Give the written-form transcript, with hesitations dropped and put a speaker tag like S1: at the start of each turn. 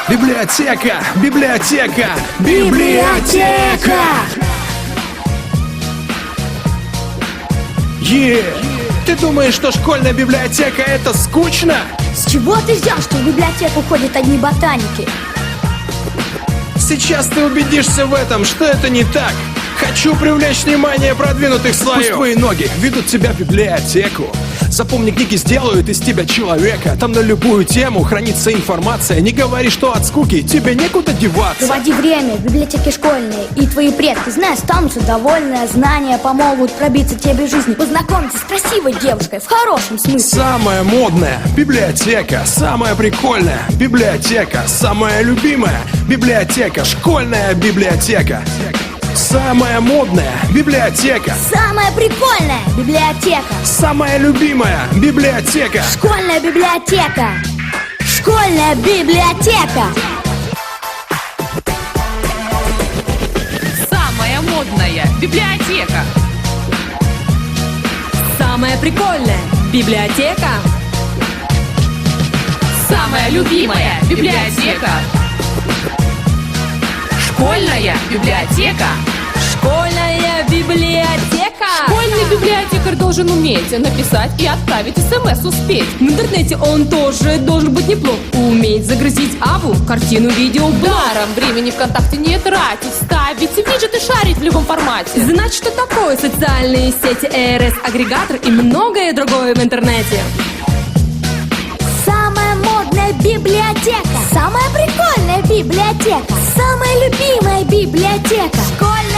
S1: Библиотека! Библиотека! Библиотека! Ты думаешь, что школьная библиотека это скучно?
S2: С чего ты взял, что в библиотеку ходят одни ботаники?
S1: Сейчас ты убедишься в этом, что это не так. Хочу привлечь внимание продвинутых слоев. Пусть твои ноги ведут тебя в библиотеку. Запомни, книги сделают из тебя человека. Там на любую тему хранится информация. Не говори, что от скуки тебе некуда деваться.
S2: Проводи время в библиотеке школьной, и твои предки, зная, останутся довольны. Знания помогут пробиться тебе в жизни. Познакомиться с красивой девушкой в хорошем смысле.
S1: Самая модная библиотека, самая прикольная библиотека, самая любимая библиотека, школьная библиотека. Самая модная библиотека.
S2: Самая прикольная библиотека.
S1: Самая любимая библиотека.
S2: Школьная библиотека. Школьная библиотека.
S3: Самая модная библиотека.
S4: Самая прикольная библиотека.
S3: Самая любимая библиотека. Школьная библиотека.
S4: Школьная библиотека.
S3: Школьный библиотекарь должен уметь написать и отправить СМС успеть.
S4: В интернете он тоже должен быть неплох. Уметь загрузить аву, картину, видео, блог.
S3: Даром времени ВКонтакте не тратить, ставить виджеты, шарить в любом формате.
S4: Знать, что такое социальные сети, РС-агрегатор и многое другое в интернете.
S2: Самая модная библиотека. Самая прикольная библиотека. Самая любимая библиотека. Школьная